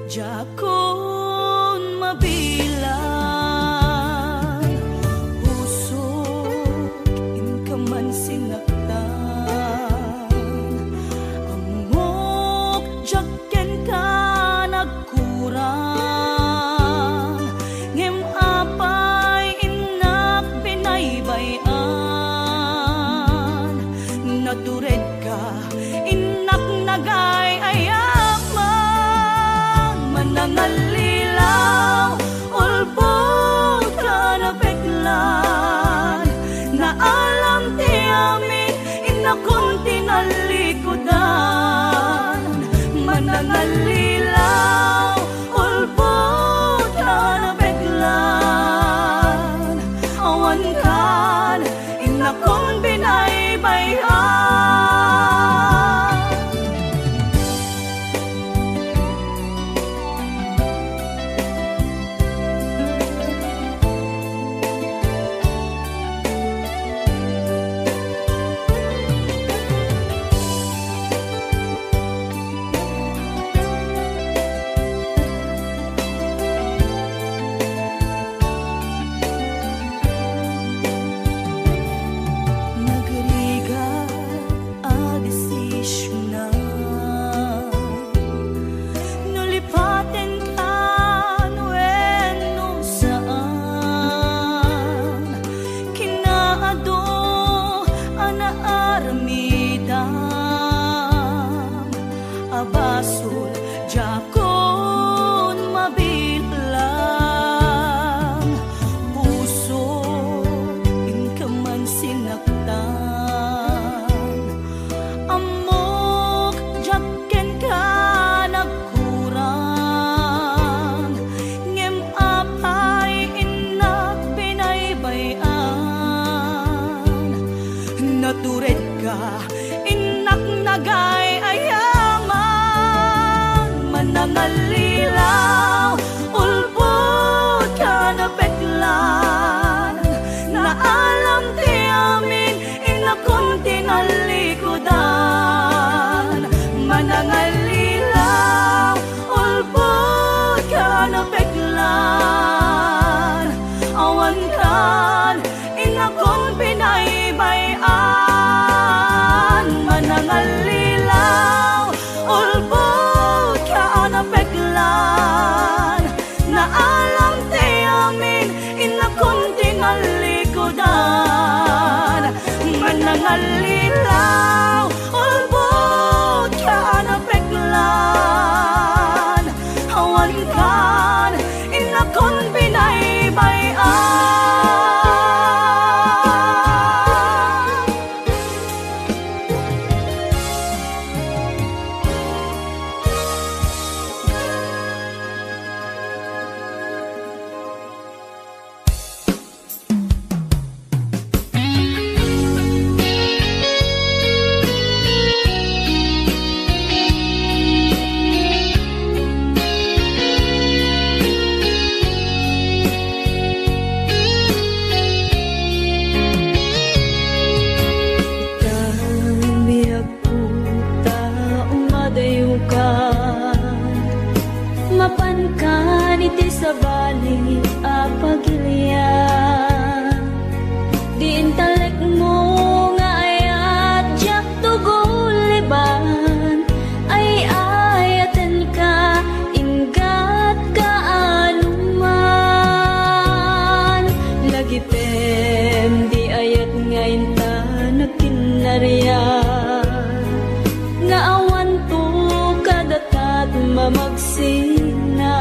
Jakon mabilang puso in ka man sinaktan, amok jaken ka nagkurang, ngem apay inak binaybayan, natured ka inak nagay nangalilaw, ulbog ka na peklan, na alam ti amin, inakong tinalikodan. Manangalilaw, ulbog ka na peklan, awan kan, inakong binaybayan. Abasul, jakon mabilang puso, in ka man sinaktan, amok jaken ka nagkurang, ngem apay inak binaybayan, natured ka inak nagay nangalilaw, ulbod ka na peklan, na alam ti amin, inakong tinalikodan. Manangalilaw, ulbod ka na peklan, awan kan, inakong binaybayan. Manangalilaw, ulbod na peklan, na alam ti amin, inakong tinalikodan. Manangalilaw, ulbod ka na peklan, awan kan, inakong binaybayan. Mapan ka iti sa bali a pagilian, di intalek mo nga ayat jak tuguliban, ay ayaten ka ingat ka anuman, lagipem di ayat ngayon ta nagkinarian, nga awan to kadatat mamagsina,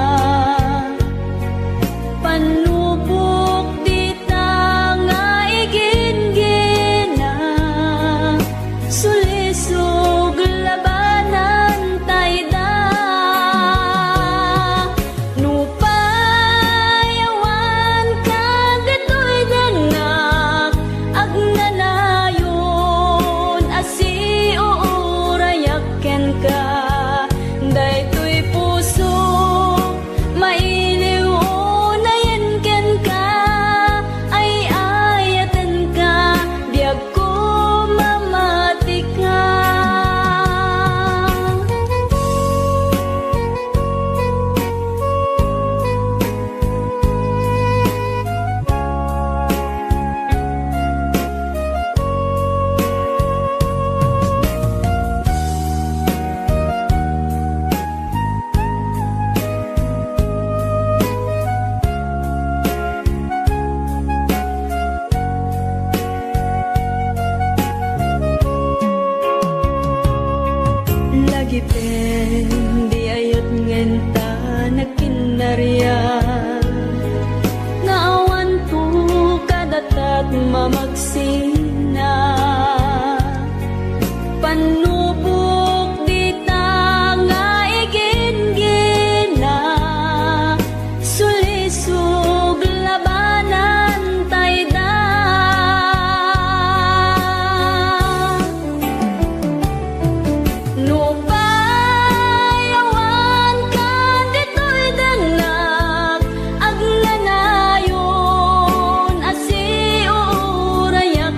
depende ayot ngenta nagkinarya naawan to kadatat mamagsina panubok dita nga igin-gina sulisog labanan tayda no payawan ka dito'y danak agnanayon asi urayak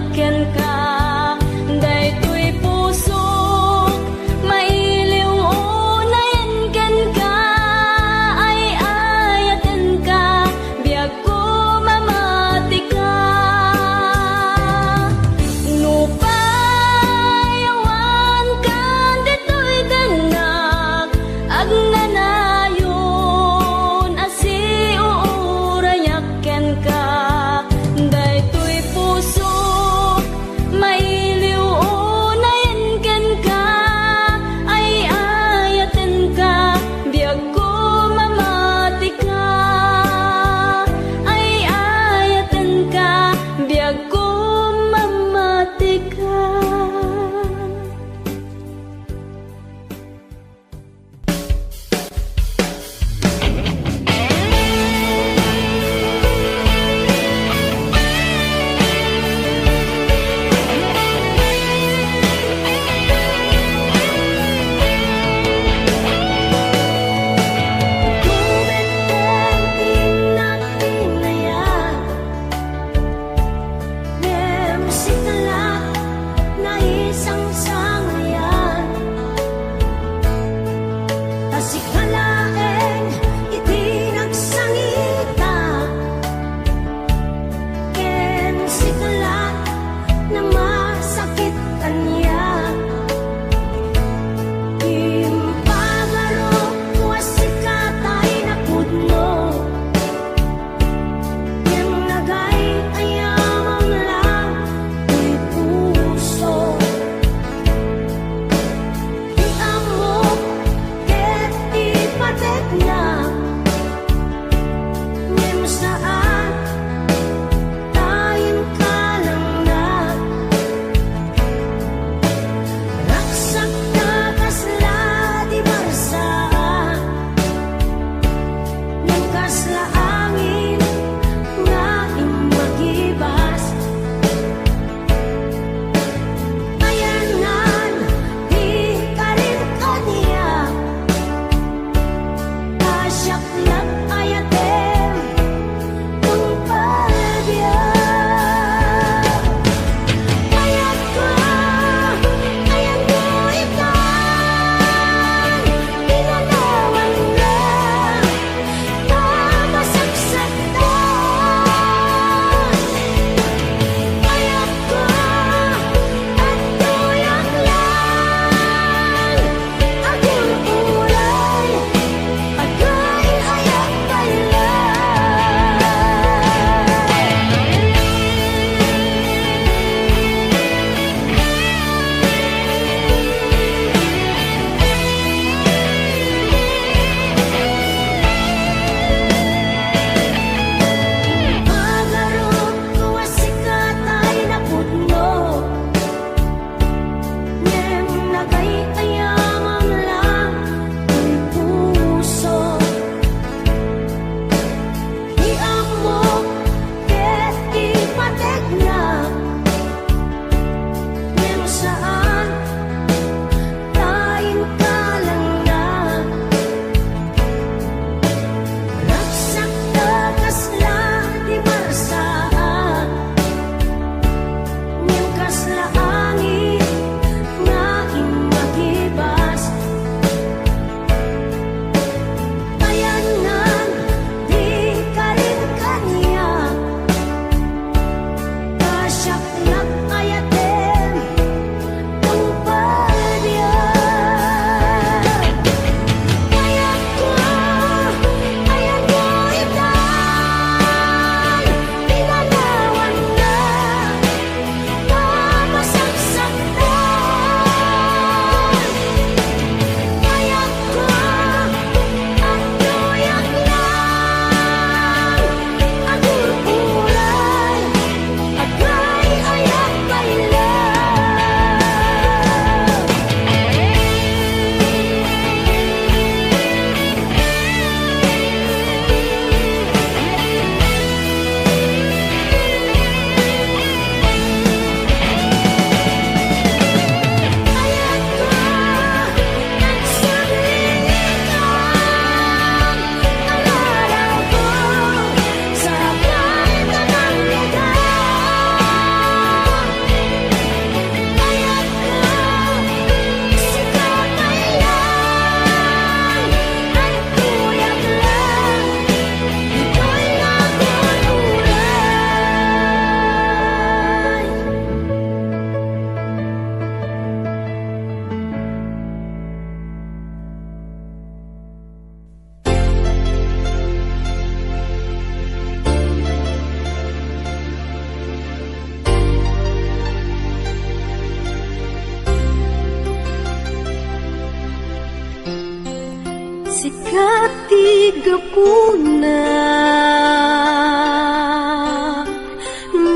gapuna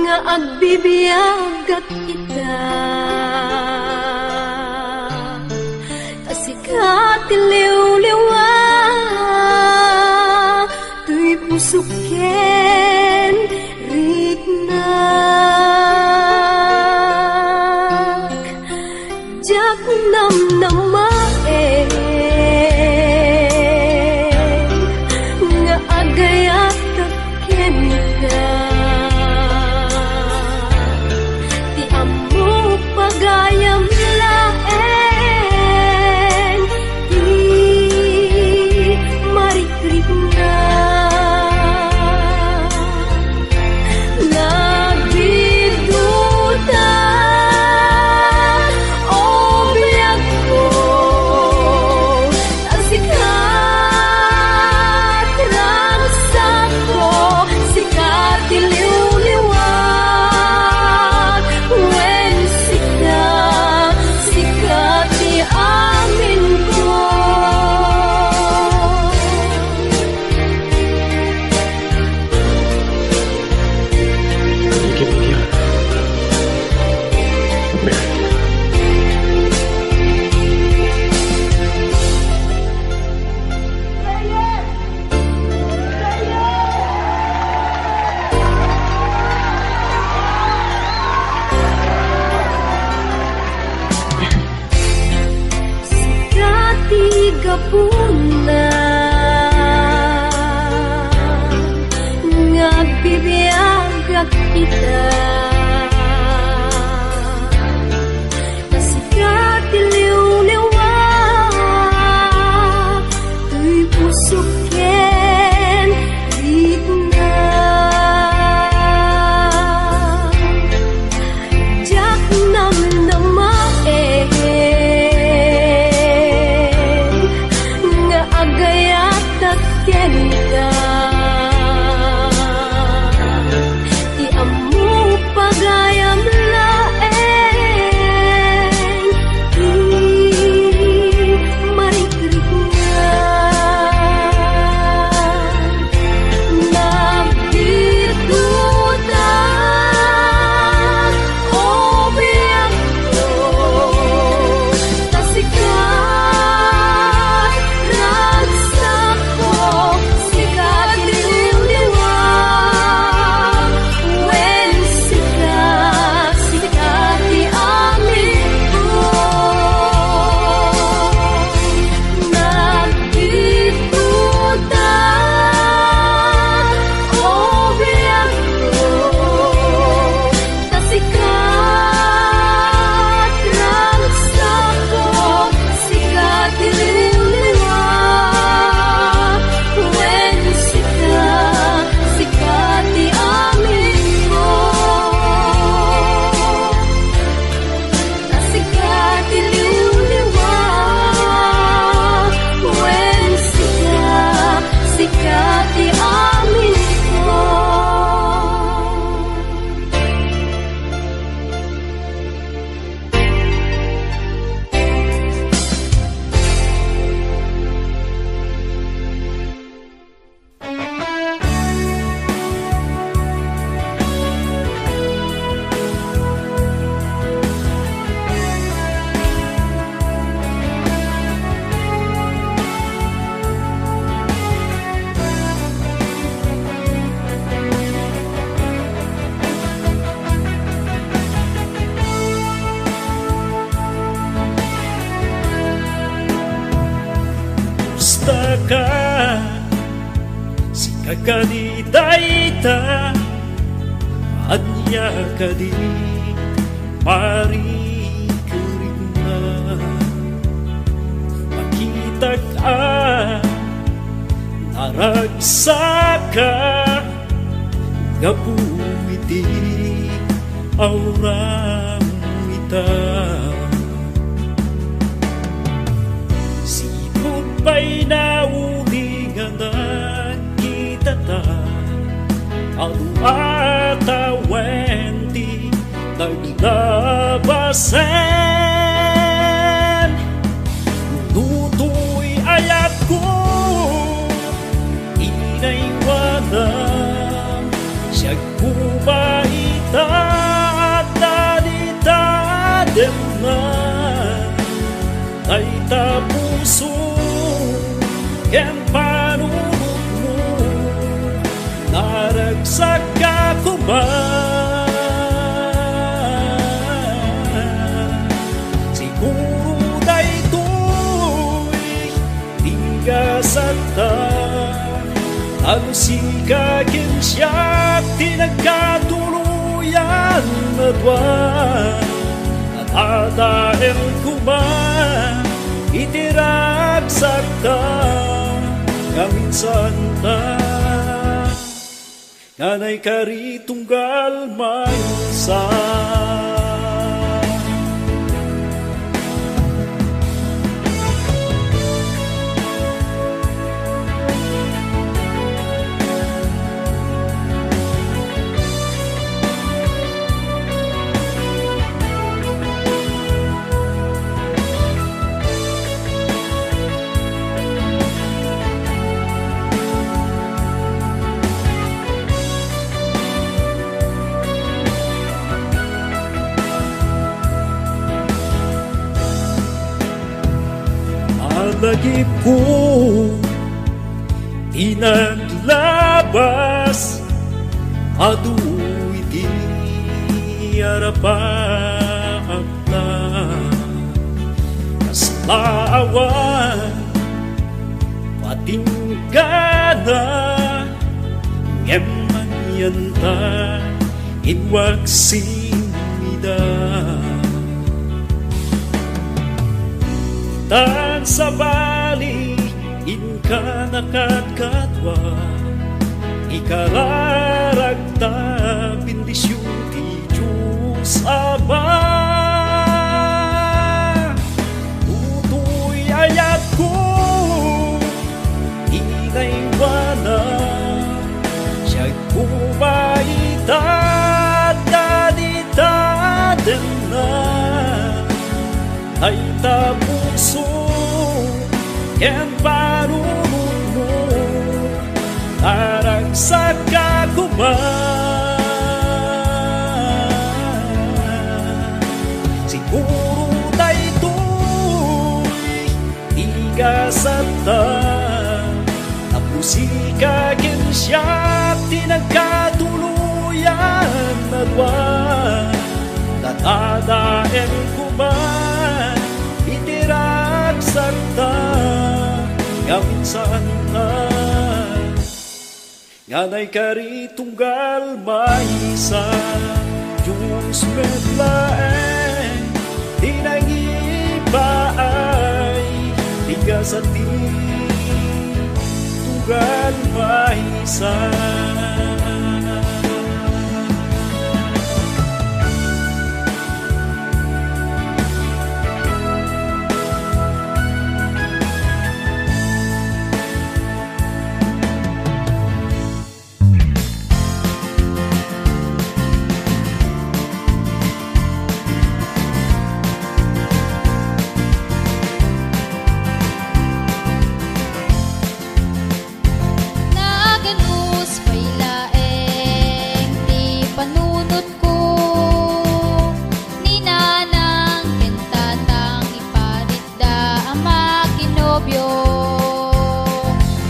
nga agbibiyag at kita kasikat liw-liwa tuy pusuken rignak jak namnamae nga agayat at kemika ti amo pagayam laen ti marikrik na nagiduta o biyag ko sikat rangsak ko sikat iliw-liwag when sikat di amin ko Bigyan-bigyan. Mary. sikati gapuna nga agbibiyag at kita kasikat iliw-liwag tuy pusuken rignak jak namnamaen nga agayat at kenka ti amo pagayam laen ti marikrik na nagdituta o biyag ko kasikat ragsak ko sikat iliw-liwag when sikat di amin ko nagdituta o biyag ko kasikat ragsak ko sikat iliw-liwag when sikat di amin ko kasikat iliw-liwag when sikat di amin ko. Gusta ka si kakadidayta anya ka di marikurig na makita ka naragsaka nga buwiti aurang ita sipot pa'y naulingan kita ta aluata wendi naglabasan nutoy ayat ko Tadaditadem na ay tapuso ken panunod mo naragsak ako man. Siguro daytoy di ka sakta alusika ken siya tinagkatuluyan na dwan at adaem kuman itiragsak ta kaminsan ta nganay karitunggal maysa. Lagip ko inaglabas aduy di arapan na kaslaawan patinggana ngeman yanta inwag simida tan sa bali in ka nakatkatwa ikararagta bendisyon ti Diyos Ama tutoy ayat ko inaywana siya kumaitad daditadem na ay tapuso ken panunod mo naragsak ako man. Siguro daytoy di ka sakta tapusika ken siya tinagkatuluyan na dwan tatadaem kuman itiragsak ta kaminsan ta nganay karitunggal maysa Diyos medlaeng tinangibaay tiga sa ti tunggal maysa.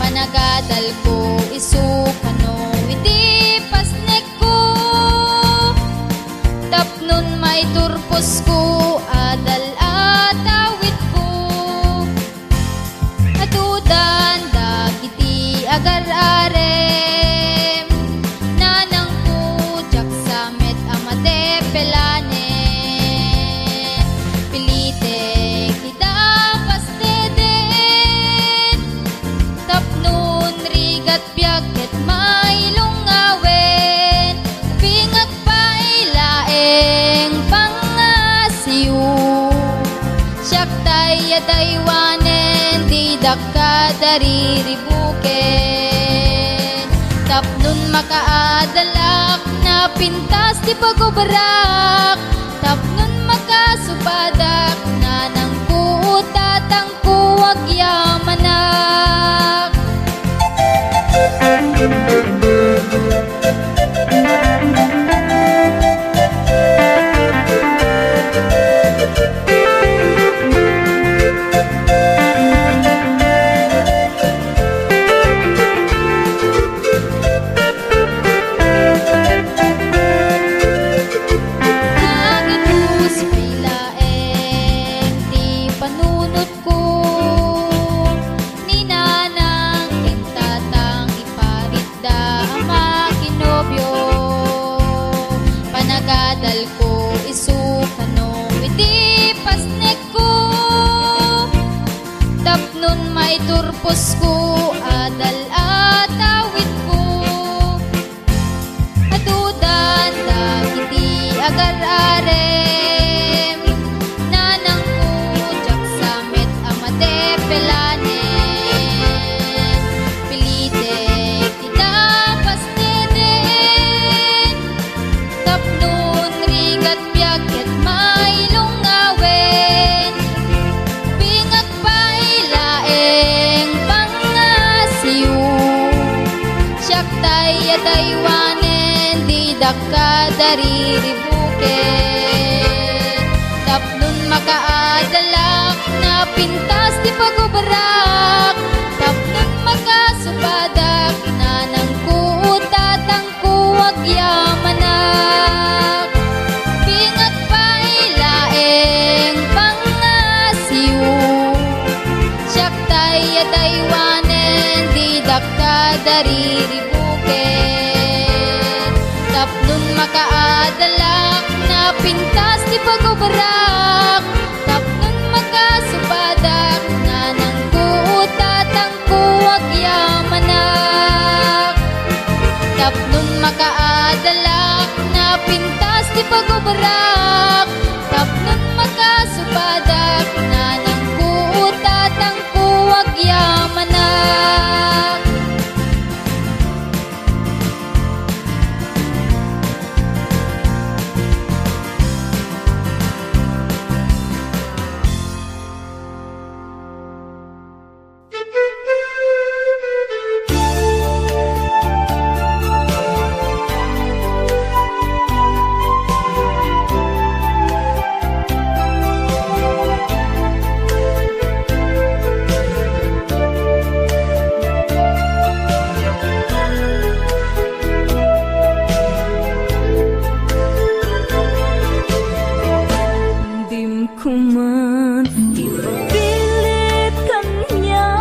Panagadal ko isukano iti pasnek ko tapnon may turpos ko adal at awit ko adudan dagiti agar-arem nanang ko jak samet amate pelanen pilite kita pasteden tapnon rigat biag ket mailong awen pingag pailaeng pangasiw siyak tayo daywanen di dakka dariribuken tapnon makaadalak na pintas di pagubarak tapnon makasubadak na nang kuutatang kuwag yamanak. purpose ko, adal at awit ko. Adudan dagiti agar-arem, nanang ko jak samet amate pelanen. Pilite kita pasteden, tapnon rigat biag ket mailong awen. Bingag pailaeng pangasiyo, siyak tayo Taiwanen, di dakka dari ribuken. Tapnon makaadalak na pintas di pagubrak, tapnon makasubadak na nang kuutatang kuwag yamanak. Bingat pailaeng pangasiyo, siyak tayo Taiwanen, di dakka dari ribuken. Tapnon makaadalak na pintas di pagubrak, tapnon makasubadak na nang kuutatang kuwag yamanak. Tapnon makaadalak na pintas di pagubrak, tapnon makasubadak na nang kuutatang kuwag yamanak. Dim ko man ipapilit kanya,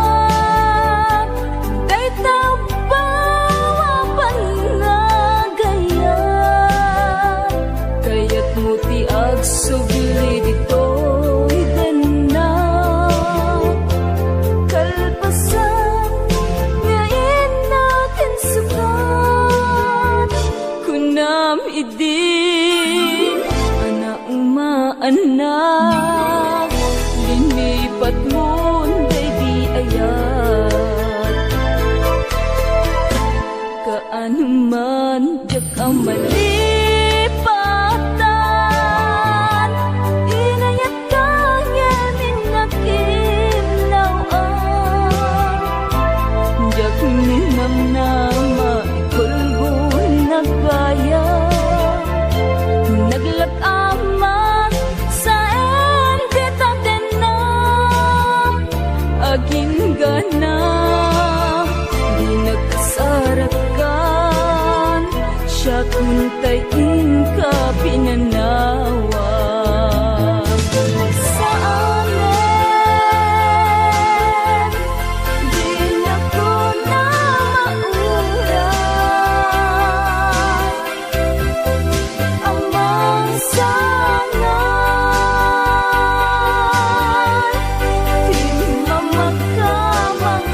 kay tabawapan nga gaya. Kaya't mo ti agsugli dito'y danak, kalpasan ngayon natin sukat. Kunam idin anak, linipat mo day di ayat. Kaano man jak ang malipatan, inayat kanya minakimlawan. Jak ninamnama ikulbo nagbaya, naglag-aman sa embita denam. Aging gana di nagkasarakan, siya kuntay ka pinanawa. Sa amin di na ko na mauray, amang sangan, di mamakamang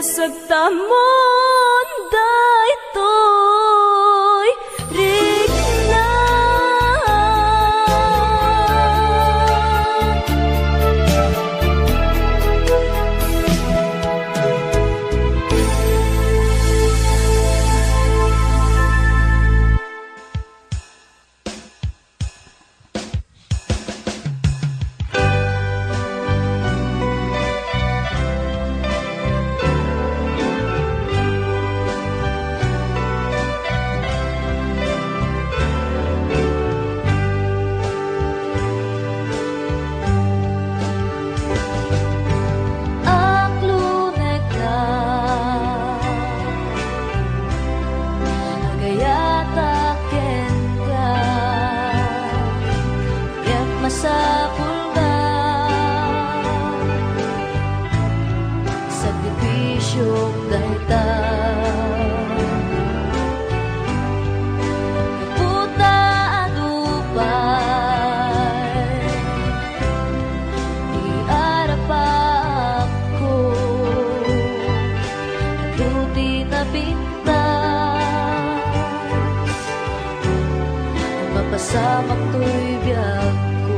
Nasagtamon daytoy rigla. Sa pulga sakripisyo dayta puta adupay iara pa ako tuti na pintas mapasamak to'y biyag ko.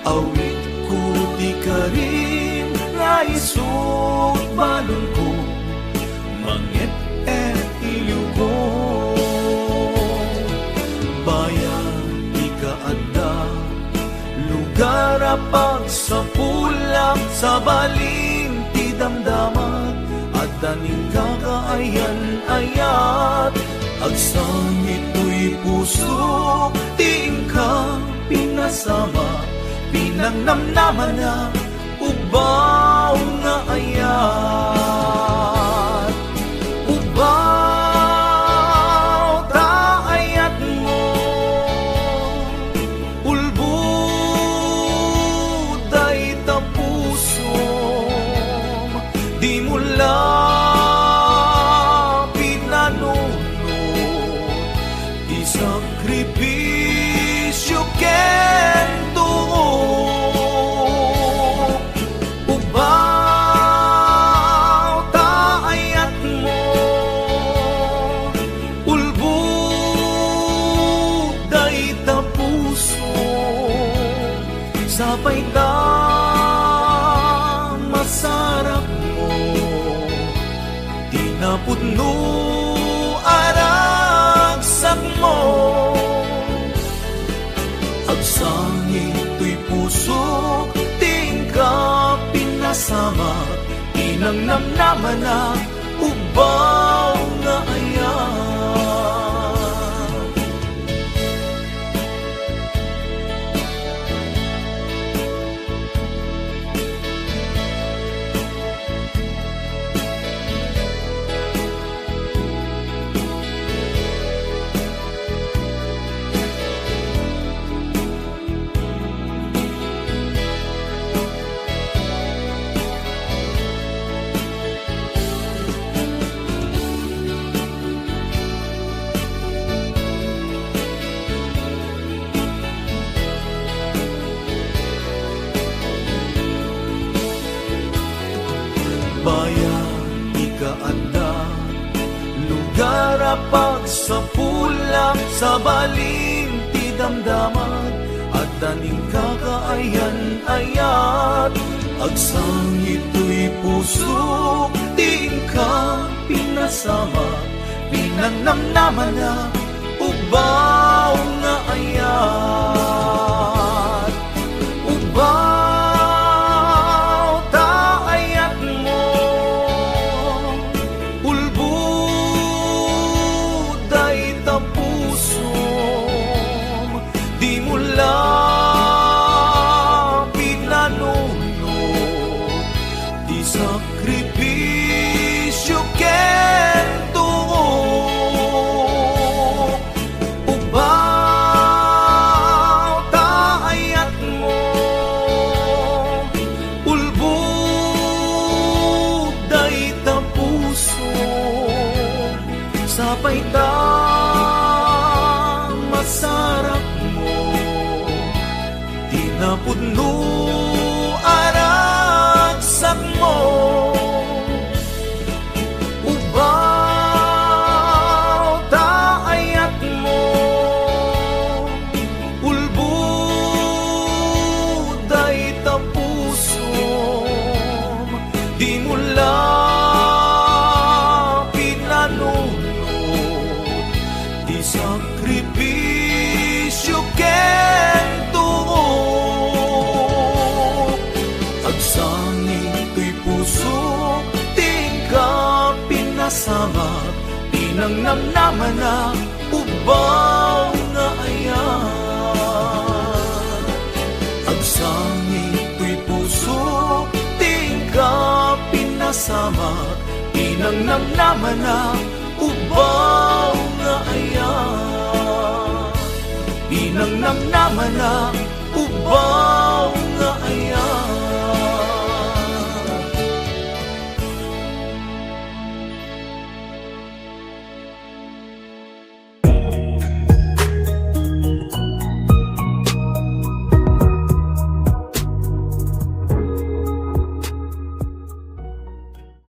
awit ko di ka rin nga isut balon ko mangit et ilugo bayan di ka adda lugar apag sa pulang sa baling ti damdamat at daning kakaayan-ayat agsang ito'y puso tingka pinasama pinangnamnaman na ubaw nga ayat ubaw ta ayat mo ulbuday ta puso di mula sakripisyo kento ubaw ta ayat mo ulbuday ta puso sabay ta masarap mo tinapudno aragsak mo agsang ito'y puso tingka pinasama inangnamnaman na ubaw nga ayat bayan ikaanda lugar apag sa pulang sa baling ti damdaman at daning kakaayan-ayat agsang ito'y puso tingka pinasama pinangnamnaman na ubaw nga ayat ubaw sakripisyo kento ubaw ta ayat mo ulbuday ta puso sabay ta masarap mo tinapudno aragsak mo ubaw ta ayat mo ulbuday ta puso di mula pinanunod di sakripisyo kento agsang ito'y puso tingka pinasama pinangnamnaman na ubaw nga ayat agsang ito'y puso tingka pinasama pinangnamnaman na ubaw nga ayat pinangnamnaman na ubaw